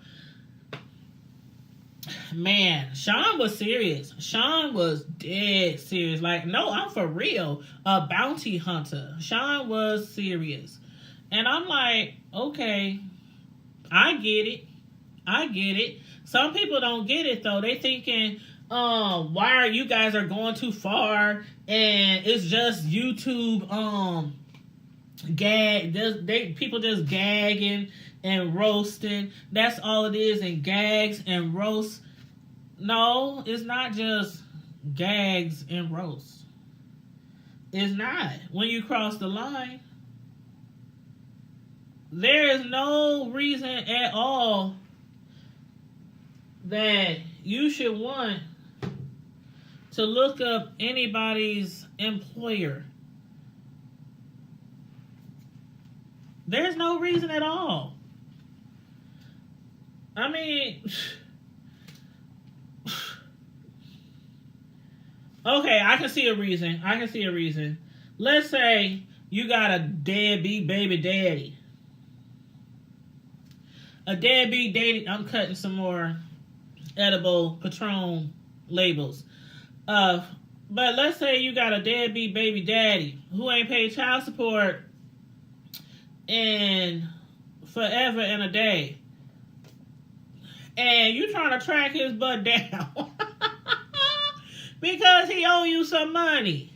Speaker 2: Man, Sean was serious. Sean was dead serious. Like, no, I'm for real. A bounty hunter. Sean was serious. And I'm like, okay, I get it. I get it. Some people don't get it, though. They thinking, why are you guys are going too far, and it's just YouTube people just gagging and roasting. That's all it is, and gags and roasts. No, it's not just gags and roasts. It's not. When you cross the line, there is no reason at all that you should want to look up anybody's employer. There's no reason at all. I mean, okay, I can see a reason. Let's say you got a deadbeat baby daddy. A deadbeat daddy. I'm cutting some more edible Patron labels. But let's say you got a deadbeat baby daddy who ain't paid child support in forever and a day. And you trying to track his butt down because he owe you some money.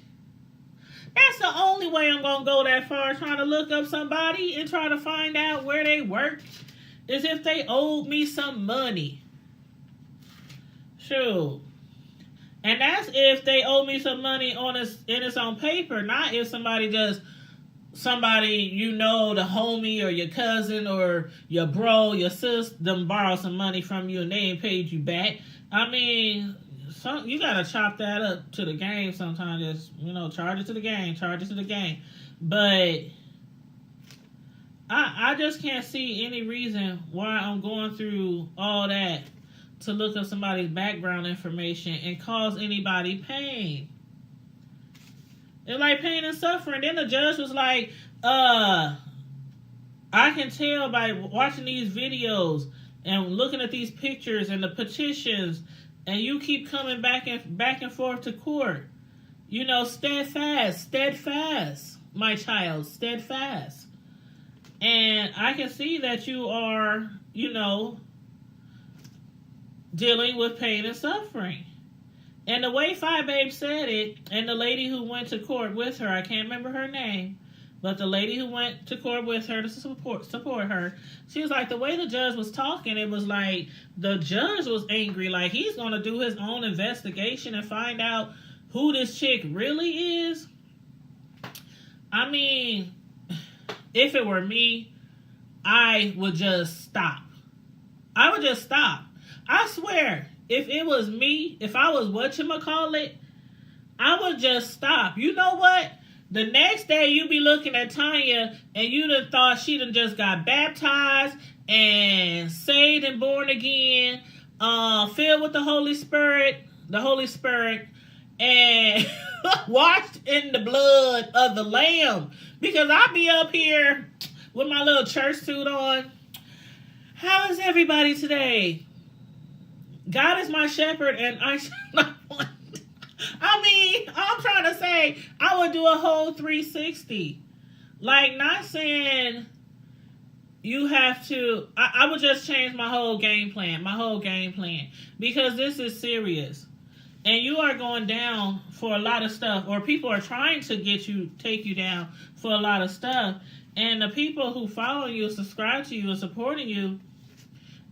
Speaker 2: That's the only way I'm going to go that far, trying to look up somebody and try to find out where they work, is if they owed me some money. Sure. And that's if they owe me some money in its own paper, not if somebody, you know, the homie or your cousin or your bro, your sis, them borrow some money from you and they ain't paid you back. I mean, you gotta chop that up to the game sometimes. Just, you know, charge it to the game. But I just can't see any reason why I'm going through all that to look up somebody's background information and cause anybody pain. It's like pain and suffering. Then the judge was like, I can tell by watching these videos and looking at these pictures and the petitions, and you keep coming back and forth to court. You know, steadfast, my child, steadfast. And I can see that you are, you know, dealing with pain and suffering. And the way Fi Babe said it, and the lady who went to court with her, I can't remember her name, but the lady who went to court with her to support her, she was like, the way the judge was talking, it was like the judge was angry, like he's going to do his own investigation and find out who this chick really is. I mean, if it were me, I would just stop. I swear, if it was me, if I was whatchamacallit, I would just stop. You know what? The next day you be looking at Tanya and you done thought she done just got baptized and saved and born again, filled with the Holy Spirit, and washed in the blood of the Lamb. Because I be up here with my little church suit on. How is everybody today? God is my shepherd and I shall not want. I mean, I'm trying to say I would do a whole 360. Like, not saying you have to. I would just change my whole game plan. Because this is serious. And you are going down for a lot of stuff. Or people are trying to take you down for a lot of stuff. And the people who follow you, subscribe to you, and supporting you,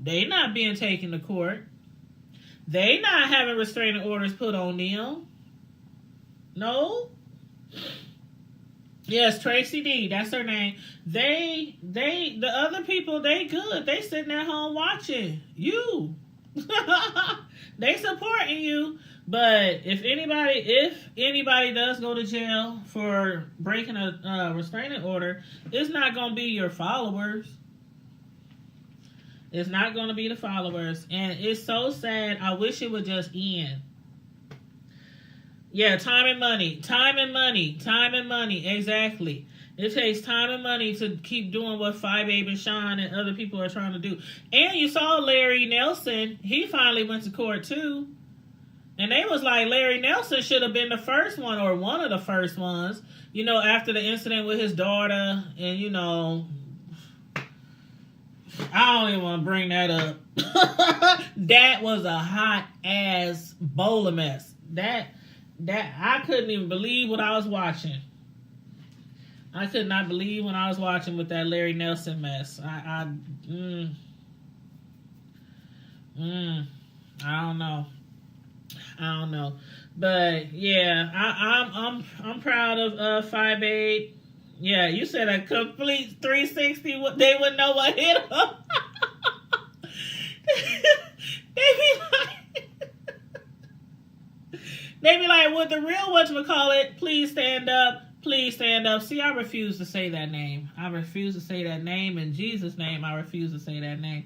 Speaker 2: they not being taken to court. They not having restraining orders put on them. No. Yes, Tracy D, that's her name. The other people, they good. They sitting at home watching you. They supporting you. But if anybody does go to jail for breaking a restraining order, it's not going to be your followers. It's not going to be the followers. And it's so sad. I wish it would just end. Yeah, time and money. Time and money. Time and money. Exactly. It takes time and money to keep doing what 5 Abe and Sean and other people are trying to do. And you saw Larry Nelson. He finally went to court too. And they was like, Larry Nelson should have been the first one or one of the first ones. You know, after the incident with his daughter. And, you know, I don't even want to bring that up. That was a hot ass bowl of mess. That I couldn't even believe what I was watching. I could not believe when I was watching with that Larry Nelson mess. I don't know. I don't know. But yeah, I'm proud of 5 Abe. Yeah, you said a complete 360. They wouldn't know what hit them. They be like, would the real whatchamacallit please stand up? Please stand up. See, I refuse to say that name. I refuse to say that name. In Jesus' name, I refuse to say that name.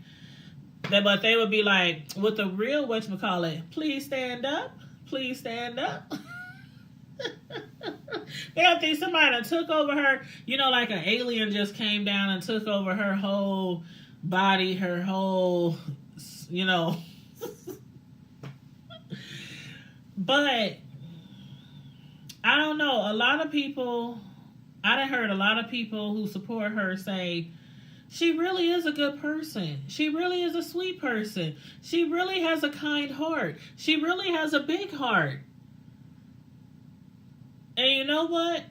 Speaker 2: But they would be like, with the real whatchamacallit, please stand up. Please stand up. They don't think somebody done took over her. You know, like an alien just came down and took over her whole body, her whole, you know. But I don't know. A lot of people, I done heard a lot of people who support her say, she really is a good person. She really is a sweet person. She really has a kind heart. She really has a big heart. And you know what?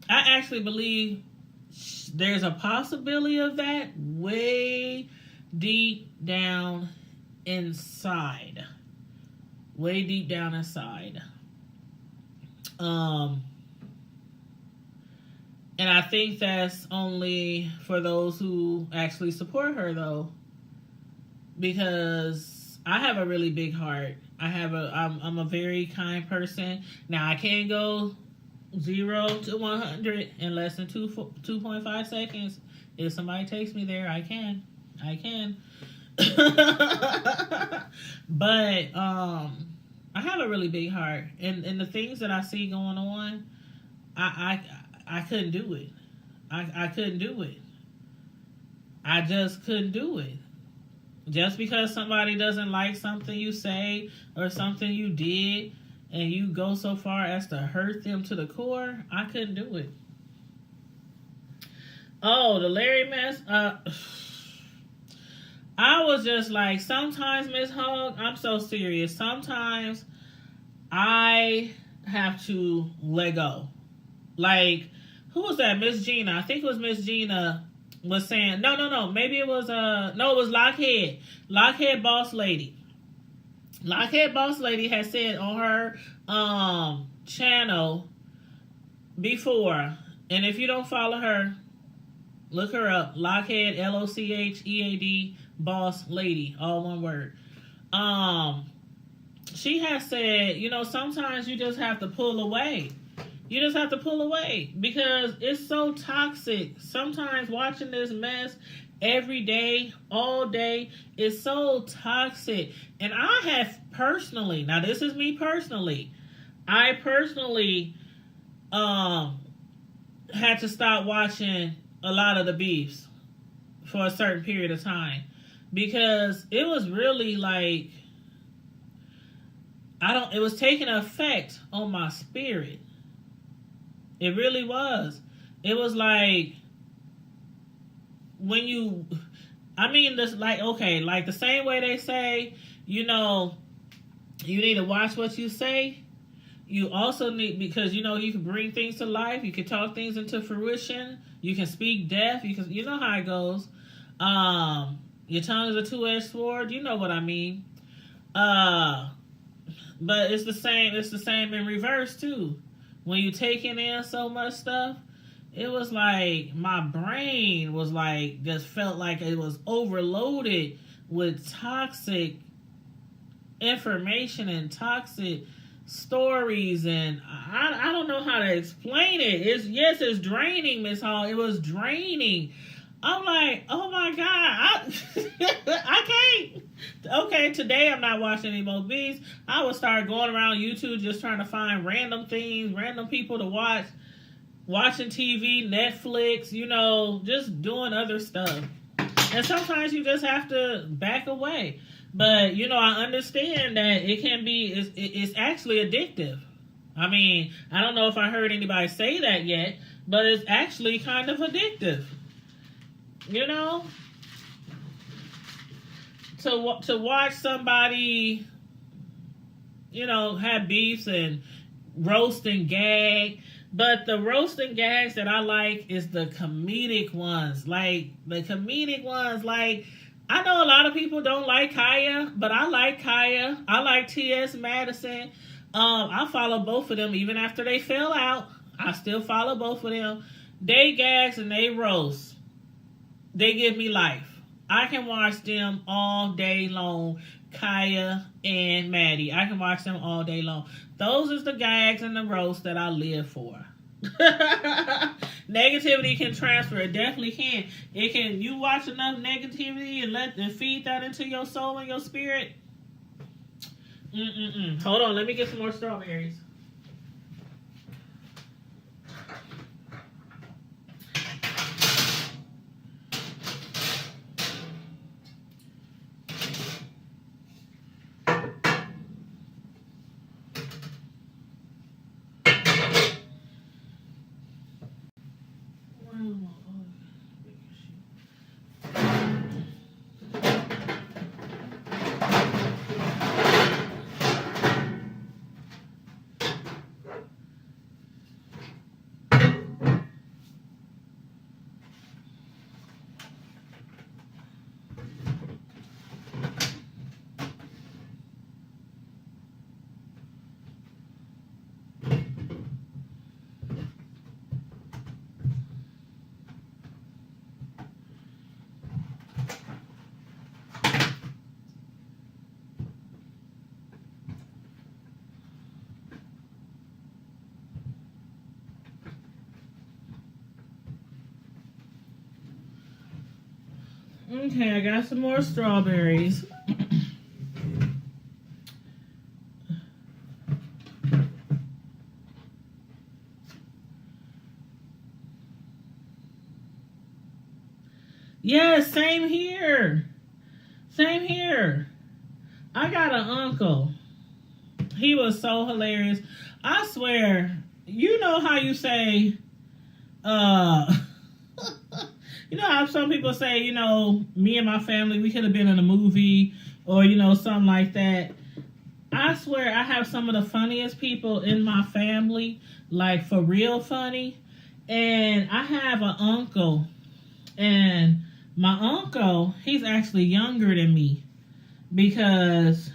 Speaker 2: I actually believe there's a possibility of that way deep down inside. Way deep down inside. And I think that's only for those who actually support her, though, because I have a really big heart. I'm a very kind person. Now I can't go 0 to 100 in less than 2.5 seconds. If somebody takes me there, I can. But I have a really big heart, and the things that I see going on, I couldn't do it. I couldn't do it. I just couldn't do it. Just because somebody doesn't like something you say or something you did, and you go so far as to hurt them to the core, I couldn't do it. Oh, the Larry mess. I was just like, sometimes, Miss Hogg, I'm so serious. Sometimes I have to let go. Like, who was that? Miss Gina. I think it was Miss Gina was saying, no. Maybe it was, it was Lockheed. Lockheed Boss Lady. Lockheed Boss Lady had said on her channel before, and if you don't follow her, look her up. Lockheed, Lochead, Boss Lady, all one word. She has said, you know, sometimes you just have to pull away. You just have to pull away because it's so toxic. Sometimes watching this mess every day, all day, is so toxic. And I have personally, now this is me personally, I personally had to stop watching a lot of the beefs for a certain period of time because it was really like, it was taking effect on my spirit. It really was. It was like, when you, this, like, okay, like the same way they say, you know, you need to watch what you say. You also need, because, you know, you can bring things to life. You can talk things into fruition. You can speak death. You know how it goes. Your tongue is a two-edged sword. You know what I mean. But it's the same in reverse too. When you taking in so much stuff, it was like my brain was like, just felt like it was overloaded with toxic information and toxic stories, and I don't know how to explain it. It's draining, Miss Hall. It was draining. I'm like, oh my God, I can't. Okay, today I'm not watching any more beefs. I would start going around YouTube just trying to find random things, random people to watch, watching TV, Netflix, you know, just doing other stuff. And sometimes you just have to back away. But, you know, I understand that it can be, it's actually addictive. I mean, I don't know if I heard anybody say that yet, but it's actually kind of addictive. You know? To watch somebody, you know, have beefs and roast and gag. But the roast and gags that I like is the comedic ones. Like, the comedic ones, like, I know a lot of people don't like Kaya, but I like Kaya. I like T.S. Madison. I follow both of them even after they fell out. I still follow both of them. They gags and they roast. They give me life. I can watch them all day long. Kaya and Maddie. I can watch them all day long. Those are the gags and the roasts that I live for. Negativity can transfer. It definitely can. It can. You watch enough negativity and feed that into your soul and your spirit. Hold on. Let me get some more strawberries. Okay, I got some more strawberries. Yes, same here. Same here. I got an uncle. He was so hilarious. I swear, you know how you say, you know how some people say, you know, me and my family, we could have been in a movie or, you know, something like that. I swear I have some of the funniest people in my family, like for real funny. And I have an uncle, and my uncle, he's actually younger than me because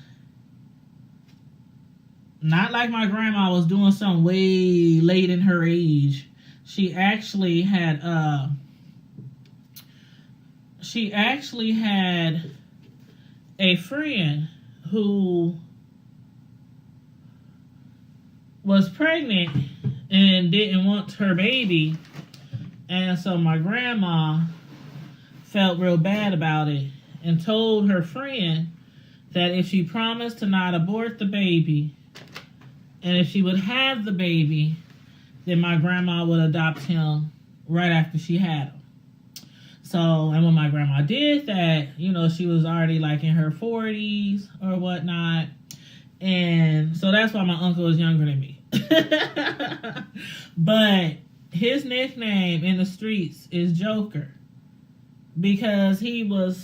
Speaker 2: not like my grandma was doing something way late in her age. She actually had a friend who was pregnant and didn't want her baby. And so my grandma felt real bad about it and told her friend that if she promised to not abort the baby and if she would have the baby, then my grandma would adopt him right after she had him. So, and when my grandma did that, you know, she was already like in her 40s or whatnot. And so that's why my uncle is younger than me. But his nickname in the streets is Joker because he was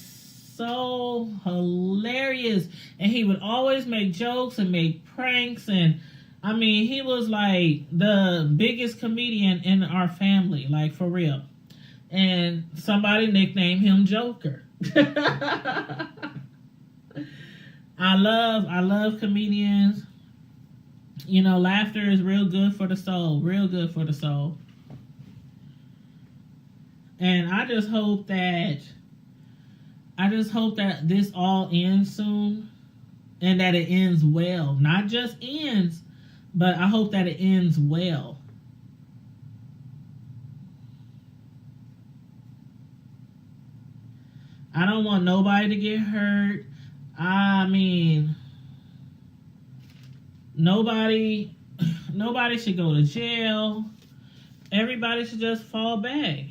Speaker 2: so hilarious and he would always make jokes and make pranks. And I mean, he was like the biggest comedian in our family, like for real. And somebody nicknamed him Joker. I love comedians. You know, laughter is real good for the soul. Real good for the soul. And I just hope that this all ends soon and that it ends well. Not just ends, but I hope that it ends well. I don't want nobody to get hurt. I mean, nobody should go to jail. Everybody should just fall back.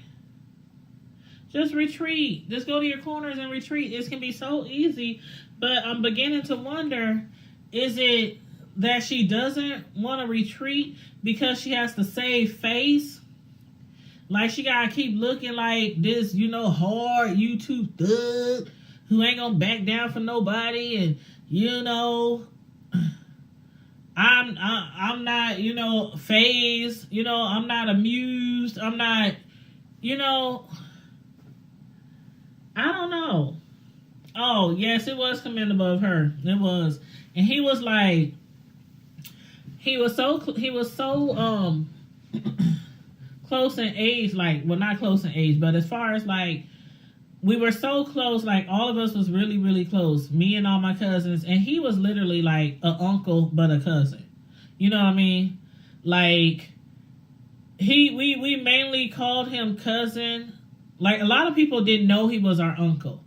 Speaker 2: Just retreat. Just go to your corners and retreat. It can be so easy, but I'm beginning to wonder, is it that she doesn't want to retreat because she has to save face? Like she gotta keep looking like this, hard YouTube thug who ain't gonna back down for nobody, and I'm not phased, I'm not amused, I'm not, I don't know. Oh yes, it was commendable of her. It was, and he was like, he was so close in age, like, well, not close in age, but as far as like, we were so close, like all of us was really, really close, me and all my cousins, and he was literally like an uncle but a cousin. You know what I mean? Like we mainly called him cousin. Like a lot of people didn't know he was our uncle.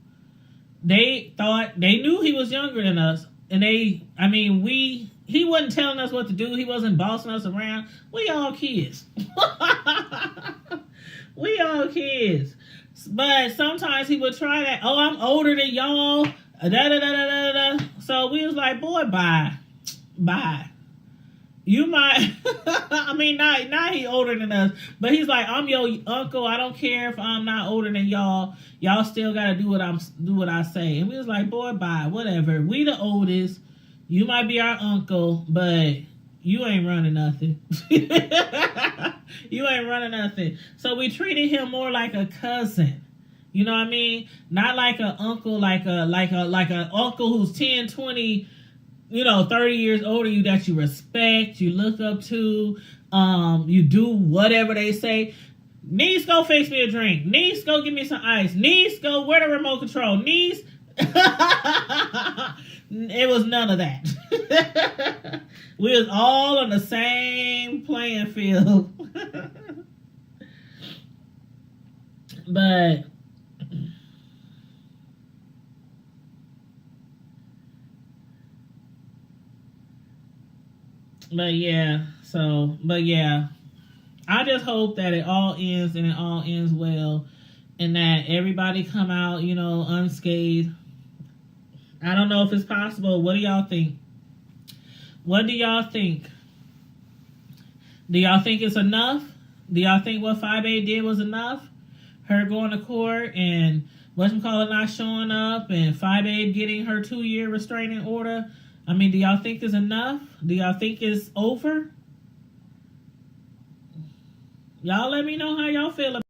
Speaker 2: They knew he was younger than us, and he wasn't telling us what to do. He wasn't bossing us around. We all kids. We all kids. But sometimes he would try that. Oh, I'm older than y'all. Da da da da da da. So we was like, boy, bye. You might. I mean, not he older than us, but he's like, I'm your uncle. I don't care if I'm not older than y'all. Y'all still gotta do what I say. And we was like, boy, bye. Whatever. We the oldest. You might be our uncle, but you ain't running nothing. You ain't running nothing. So we treated him more like a cousin. You know what I mean? Not like an uncle, like a uncle who's 10, 20, 30 years older you, that you respect, you look up to, you do whatever they say. Niece, go fix me a drink. Niece, go give me some ice. Niece, go, where the remote control? Niece. It was none of that. We was all on the same playing field. But yeah, I just hope that it all ends and it all ends well, and that everybody come out, unscathed. I don't know if it's possible. What do y'all think? What do y'all think? Do y'all think it's enough? Do y'all think what 5A did was enough? Her going to court and whatchamacallit not showing up, and 5A getting her 2-year restraining order. I mean, do y'all think it's enough? Do y'all think it's over? Y'all let me know how y'all feel about it.